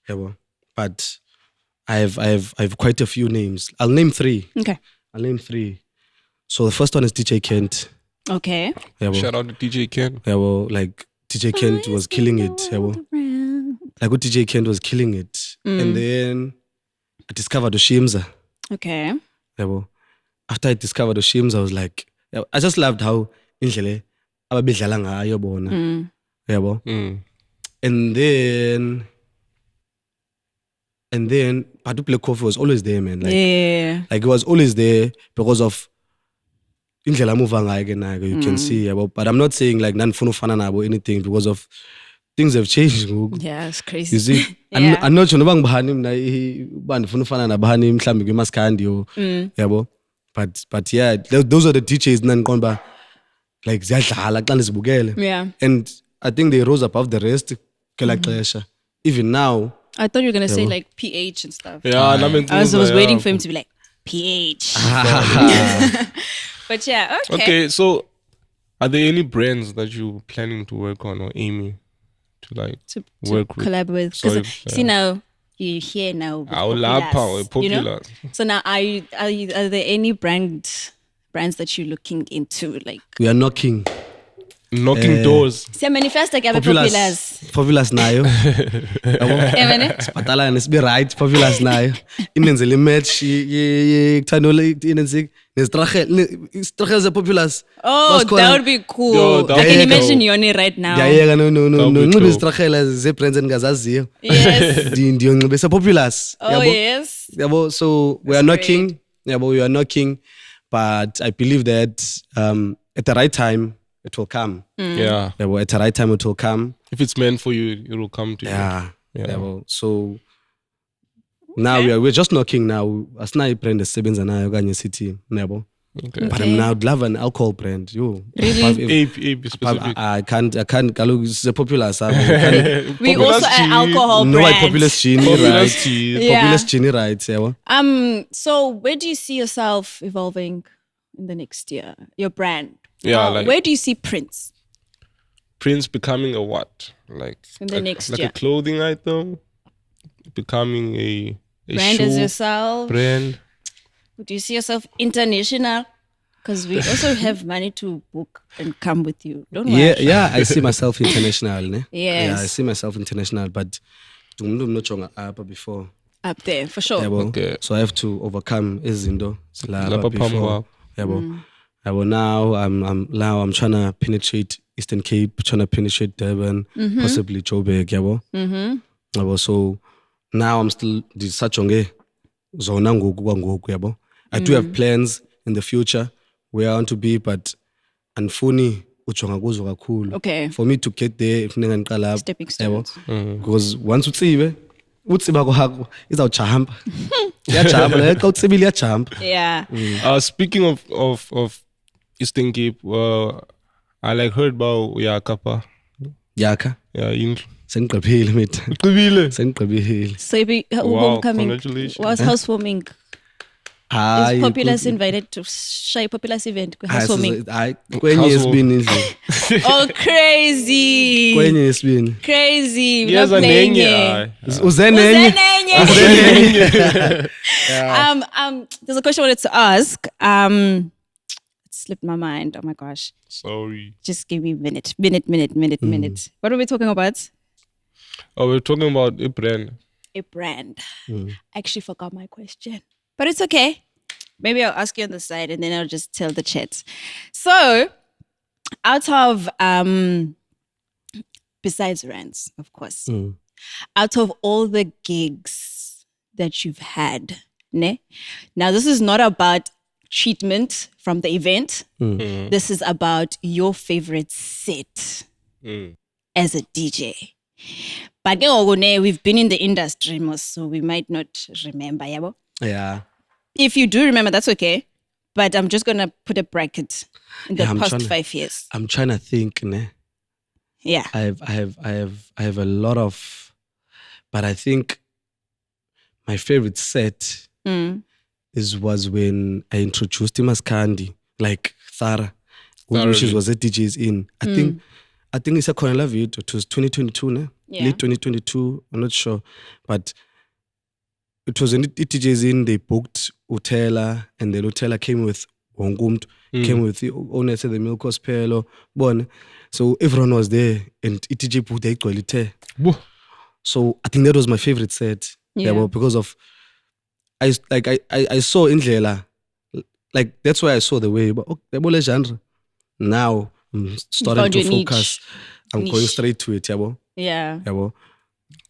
Yabo. But I have quite a few names. I'll name 3. Okay. I'll name 3. So the first one is DJ Kent. Okay. Yabo. Shout out to DJ Kent. Yabo, like DJ Kent was killing it. Yabo. Like what DJ Kent was killing it. And then I discovered Oshimza. Okay. Yabo. After I discovered Oshimza, I was like, I just loved how indlela ababedlala ngayo bona. Yabo. And then Patu Black Coffee was always there, man. Like, like it was always there because of indlela muva ngayo you can see. But I'm not saying like nanfuna ufana nabo anything because of things have changed. Yeah, it's crazy. You see, I'm not sure noba ngibani mina bandifuna ufana nabani mhlambi kwimaskandi yabo. But yeah, those are the DJs nanqonba like ziyadlala xa nizibukele. Yeah. And I think they rose above the rest kela xesha. Even now. I thought you were gonna say like PH and stuff. Yeah, I was waiting for him to be like PH. But yeah, okay. Okay, so are there any brands that you're planning to work on or aiming to work with? Collab with? Because see now you're here now. Popular. You know? So now are there any brands that you're looking into? Like we are knocking doors. Se manifesta ke Populous nayo. Sipatala nesbe right Populous nayo. Inenzele match kuthanda inenzike nestrachel ze Populous. Oh, that would be cool. I can imagine Yoni right now. Yeah, no. Ngibe istrachel ze brands engazaziyo. Yes. Ndiyonxibe se Populous. Oh yes. Yabo, so we are knocking. Yabo, we are knocking, but I believe that at the right time it will come. Yeah. Well, at the right time it will come. If it's meant for you, it will come to you. Yeah. Well, so now we're just knocking now. Asna brand is Sebenzana nayo kanye city nebo. Okay. But I'm now love an alcohol brand. Really? Ape specific. I can't it's a popular we also an alcohol brand. No, like Populous Genie, right? Populous Genie, right? Yeah. So where do you see yourself evolving in the next year? Your brand. Yeah, where do you see Prince? Prince becoming a what? Like in the next year? Like a clothing item, becoming a brand as yourself. Brand. Do you see yourself international? Because we also have money to book and come with you. Don't worry. Yeah, I see myself international. Yes. Yeah, I see myself international, but before. Up there, for sure. Okay. So I have to overcome izinto Lapha before. Now I'm trying to penetrate Eastern Cape, trying to penetrate Durban, possibly Joburg, So now I'm still disachonge zona ngoku. I do have plans in the future where I want to be, but anfuni ujonga kuzo kakhulu. Okay. For me to get there, funeka ngiqala lapha. Stepping stones. Because once utsiba kwakho izawujumpa. Iyajumpa le xa utsibile iyajumpa. Yeah. Speaking of Eastern Cape, I like heard about Yakapa. Yaka. Yeah, Sengiqephile mate. Uqibile. Sengiqephile. So Wow, coming. congratulations. Was housewarming? Is Populous invited to Shy Populous event? Housewarming. Kwenye yesibini indlela. Oh, crazy. Kwenye yesibini. Crazy. Yes, nenye. Uzenenye. There's a question I wanted to ask. It slipped my mind. Oh my gosh. Sorry. Just give me a minute. What are we talking about? Oh, we're talking about a brand. A brand. I actually forgot my question. But it's okay. Maybe I'll ask you on the side and then I'll just tell the chat. So, out of, besides rants, of course, out of all the gigs that you've had, ne? Now this is not about treatment from the event. This is about your favorite set as a DJ. But we've been in the industry most, so we might not remember, yabo? Yeah. If you do remember, that's okay. But I'm just gonna put a bracket in the past 5 years. I'm trying to think, ne? Yeah. I have a lot of, but I think my favorite set was when I introduced Maskandi, like Thara, which was a DJ's in. I think it's a Cornella video. It was 2022, ne? Yeah. Late 2022. I'm not sure, but it was an DJ's in. They booked Utela, and then Utela came with Wongumt, came with the owners of the Milk Cospelo, Bon. So everyone was there, and ETJ put the quality. So I think that was my favorite set. Yeah, well, because of I saw Indlela, like that's why I saw the way. But the genre. Now I'm starting to focus. I'm going straight to it. Yeah.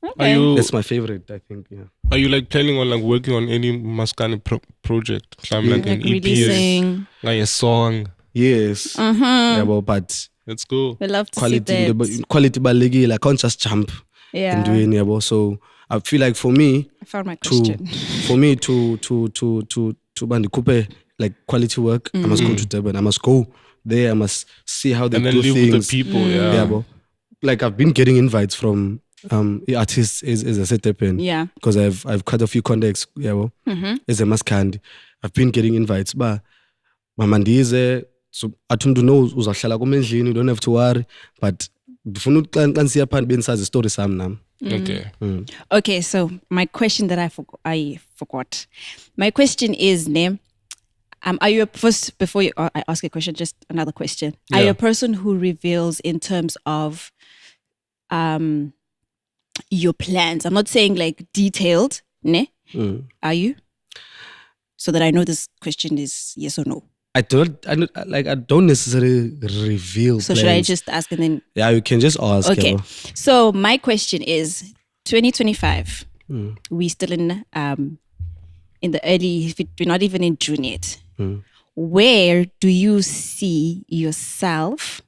Okay. That's my favorite, I think. Yeah. Are you like planning on like working on any Maskandi project? Like an EP, releasing like a song? Yes. But let's go. We love to see that. Quality baligi, like I can't just jump and do it. So I feel like for me, I found my question. For me to bandikupe like quality work, I must go to Durban. I must go there. I must see how they do things. And then live with the people. Like I've been getting invites from artists as I said Durban. Yeah. Because I've cut a few contacts. As a Maskandi, I've been getting invites. But Mamandize, so atundu knows uzahlala komendlini, you don't have to worry. But ndifuna uqanqanisa phandle bensazi story sami nami. Okay. Okay, so my question that I forgot. My question is, are you first before I ask a question, just another question. Are you a person who reveals in terms of your plans? I'm not saying like detailed, ne? Are you? So that I know this question is yes or no. I don't necessarily reveal. So plans. should I just ask and then? Yeah, you can just ask. Okay. So my question is 2025. We still in the early. We're not even in June yet. Where do you see yourself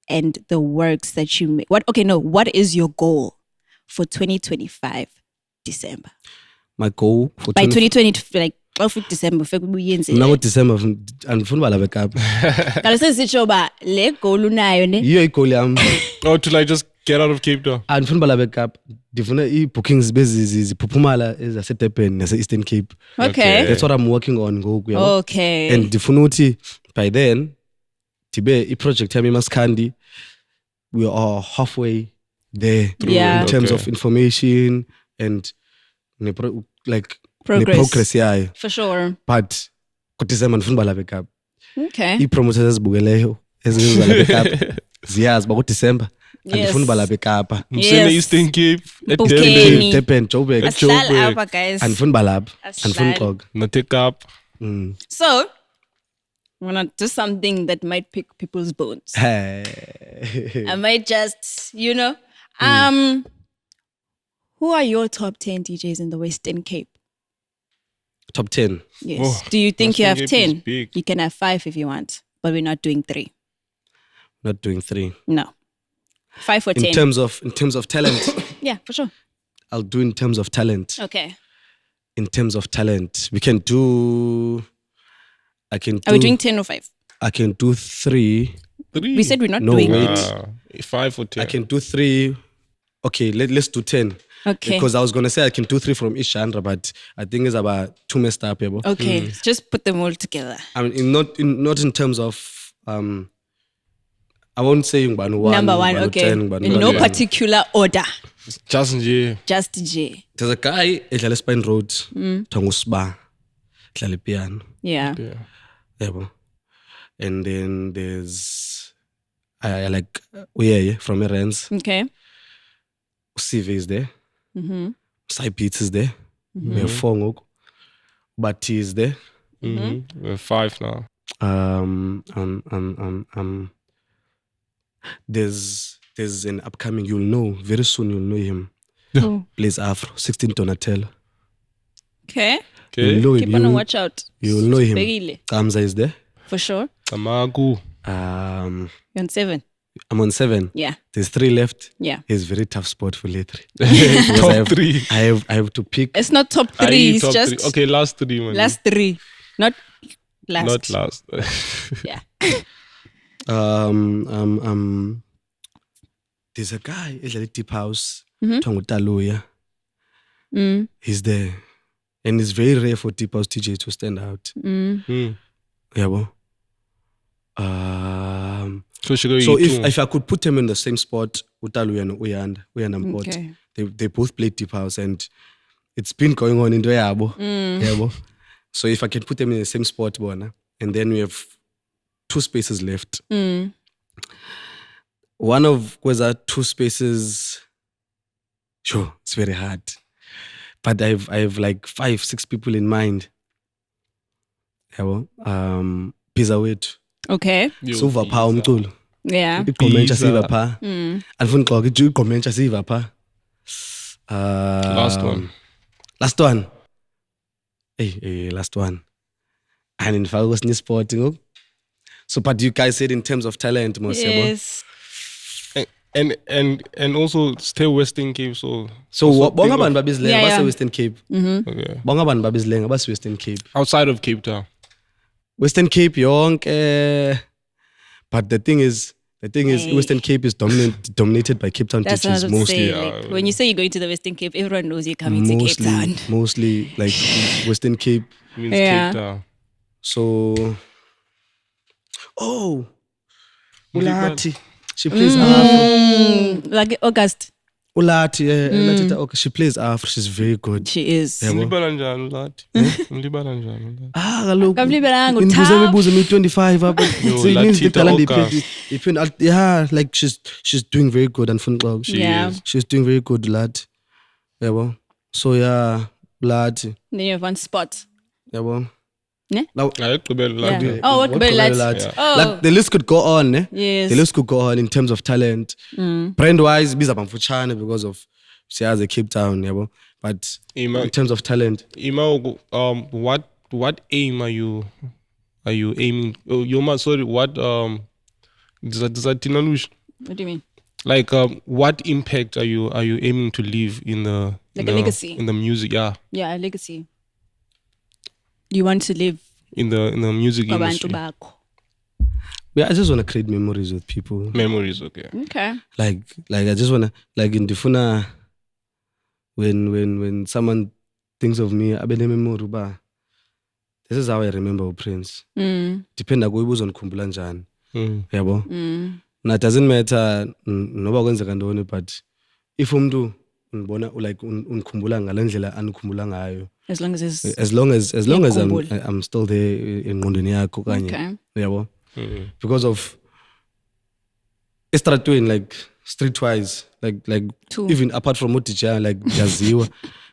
and the works that you make? What is your goal for 2025 December? My goal for by 2020, like 12 December, now December, and phone bala backup. Le goal unayo ne? Yeah, goal yam. Oh, to like just get out of Cape Town. And phone bala backup. Different bookings basis Pupumala is a setup in Eastern Cape. Okay. That's what I'm working on. Okay. And Difunuti by then, Tibe project Hami Maskandi, we are halfway there in terms of information and like progress. Yeah, for sure. But December phone bala backup. Okay. I promoters bugeleyo ezizala backup. Ziyaz ba December andifuni balapha eKapa Msene Eastern Cape Bukeni. Durban Joburg Asihlala apha, guys. andifuni balapha andifuni Asihlali. uxoka not a Cape. So, I'm gonna do something that might pick people's bones. I might just, who are your top 10 DJs in the Western Cape? top 10 Yes. Oh, Do you think you Western have Cape is 10? big. You can have 5 if you want, but we're not doing 3. not doing 3 No. 5 or 10. in terms of talent Yeah, for sure. I'll do in terms of talent Okay. in terms of talent we can do I can do Are we doing 10 or 5? I can do 3 3. We said we're not No, doing wait. 5 or 10. I can do 3 okay let's do 10 Okay. because I was gonna say I can do 3 from each genre but I think it's about too messed up here Okay. Just put them all together. I mean not in terms of I won't say ngubani one Number 1, ngubani okay. 10, ngubani In no 11. particular order. Just nje. Just J. There's a guy edlala Spine Road kuthiwa nguSiba dlala piano Yeah. Yeah. yebo and then there's I like Uyeye from Erens Okay. CV is there Side Beats is there we have 4 ngoku but he is there We're 5 now. there's an upcoming you'll know very soon you'll know him Oh. plays Afro 16 Donatello Okay. Okay. you'll know Keep on a him watch out. you'll know him Begile. Kamza is there For sure. Amagu. You're on 7. I'm on 7 Yeah. there's 3 left Yeah. it's a very tough spot for Letri Top 3. I have to pick It's not top 3. Aye, It's top just 3. Okay, last 3 man. last 3. Not last. Not last. Yeah. there's a guy edlala Deep House kuthiwa nguTaluya he's there and it's very rare for Deep House DJ to stand out yabo so if I could put them in the same spot uTaluya no Uyanda Mpot Okay. they both play Deep House and it's been going on into yabo yabo so if I can put them in the same spot bona and then we have 2 spaces left one of kweza 2 spaces sure it's very hard but I have like 5-6 people in mind yabo Pizza wethu Okay. suva pha umculo Yeah. igqomentsha Pizza. siva pha andifuni xoka igqomentsha siva pha Last one. last one and ndifaka kwesinye sport ngoku so but you guys said in terms of talent mos yabo Yes. and also stay Western Cape so bonke abantu babizilenga Yeah, yeah. base-Western Cape okay. bonke abantu babizilenga base-Western Cape Outside of Cape Town. Western Cape yonke but the thing is Hey. Western Cape is dominated by Cape Town That's what I DJs was mostly saying. Like, when you say you're going to the Western Cape, everyone knows you're coming to Cape Town. mostly like Western Cape Means Yeah. Cape Town. so Mulibala. Ulati she plays Afro Like August, Ulati Latita okay she plays Afro she's very good she is. Yabo. Mlibala njani lati? Mlibala njani lati? kaloku Kamlibelanga indibuze uThabo. imibuzo mi-25 apha Yo, so ininzi Latita idala August. yeah like she's doing very good andifuni xoka Yeah. she's doing very good Lati yabo so yeah Lati Then you have one spot. yabo Ne? Ayigqibela Yeah. lati. Oh, what Waqhubeka Lati? Lati. Oh. Like, the list could go on ne? Yes. The list could go on in terms of talent brand wise biza bamfutshane because of siyazi Cape Town yabo but Ima- in terms of talent Ima, what aim are you aiming? Oh, Yoma, sorry, what Tina Lush? What do you mean? Like what impact are you aiming to leave in the Like in a the- legacy? in the music? Yeah, Yeah, a legacy. You want to live in the music kwabantu industry. bakho. yeah, I just want to create memories with people Memories, okay. Okay. like I just want to like ndifuna when someone thinks of me abe nememory uba this is how I remember uPrince dependa kuye uzondikhumbula njani yabo na doesn't matter noba kwenzeka ntoni but if umuntu ngibona like unikhumbula ngalendlela anikhumbula ngayo As long as it's as long as Ngiyakhumbula. I'm still there engqondweni yakho okay. kanye yabo because of estratweni like streetwise, like Two. even apart from Mutija, like Jaziwa,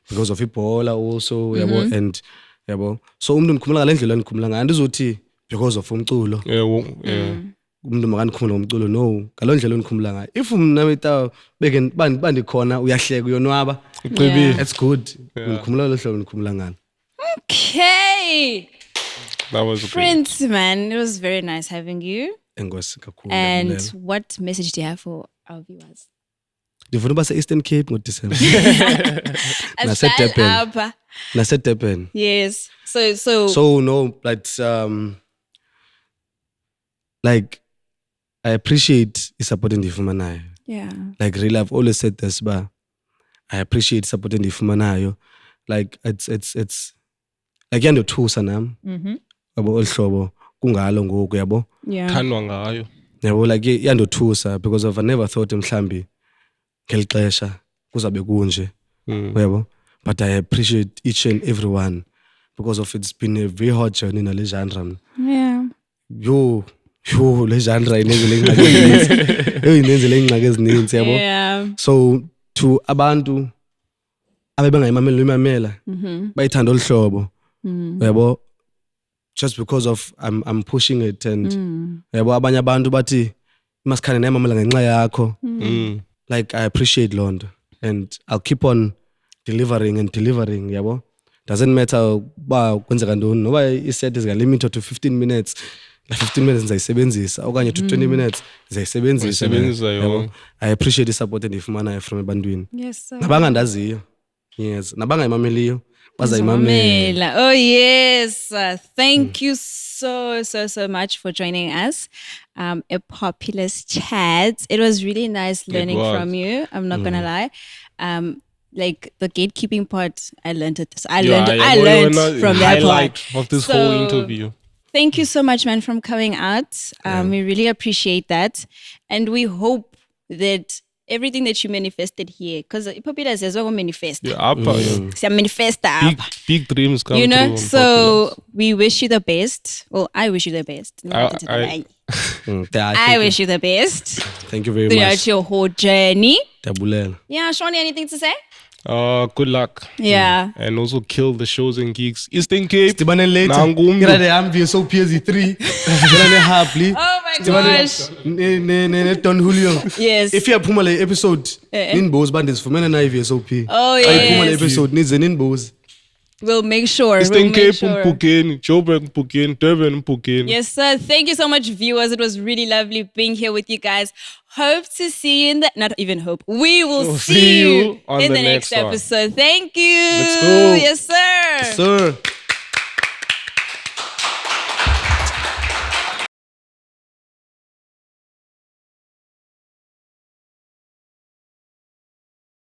because of Ipola also, yabo, and yabo. So ngikhumula ngale ndlela ngikhumula ngayo andizothi because of umculo. Yeah. Umuntu makandikhumula ngomculo no ngaloo ndlela endikhumula ngayo if mina beta beke bandikhona uyahleka uyonwaba that's good ngikhumula lo hlobo ndikhumula ngalo. Okay, that was Prince man, it was very nice having you. Enkosi kakhulu. And what message do you have for our viewers? Ndifuna uba se-Eastern Cape ngoDisemba naseDurban. Yes, so no, like I appreciate i-support endiyifumanayo. Yeah, Like really I've always said this, but I appreciate support endiyifumanayo. Like it's like yandothusa nami yabo olu hlobo kungalo ngoku yabo. yeah, thandwa ngayo. Yabo like yandothusa because I never thought mhlambi ngeli xesha kuzabe kunje yabo, but I appreciate each and everyone because of it's been a very hard journey nale genre. yeah. Yo le genre inenzele ingxaki ezininzi yabo. Yeah. So to abantu abebengayimamela bayithanda olu hlobo yabo, just because of I'm pushing it and yabo abanye abantu bathi maskane nayimamela ngenxa yakho. Like I appreciate London and I'll keep on delivering yabo. Doesn't matter ba kwenzeka ntoni noba iset is limited to 15 minutes. Like 15 minutes ndizayisebenzisa okanye to 20 minutes ndizayisebenzisa yabo. I appreciate the support endiyifumanayo from ebantwini. Yes, sir. Nabangandaziyo. Yes, nabangayimameliyo bazayimamela. Oh yes, thank you so much for joining us. A Populous Chat. It was really nice learning from you. I'm not gonna lie. Like the gatekeeping part, I learned it. I learned from that part of this whole interview. Thank you so much, man, for coming out. We really appreciate that, and we hope that everything that you manifested here, because Populous as well manifest. Yeah, manifest big dreams come you know. true. So we wish you the best. Well, I wish you the best. I wish you the best Thank you very throughout much. your whole journey. Tabulela. Yeah, Shawnee, anything to say? Good luck. Yeah. And also kill the shows and gigs. Eastern Cape. Dibane later. Nangumbi. Ngira the ambi so PSE3. Ngira ne Happy. Oh my gosh. Ne Don Julio. Yes. If you phuma le episode ninbozi bandizifumene na VSOP. Oh Ayiphuma le yes. episode nize ninbozi. We'll make sure. Eastern We'll Cape make sure. Mpukeni, Joburg Mpukeni, Durban Mpukeni. Yes, sir. Thank you so much, viewers. It was really lovely being here with you guys. Hope to see you in the... Not even hope. We will see you on in the the next next one. episode. Thank you. Let's go. Yes, sir. Sir.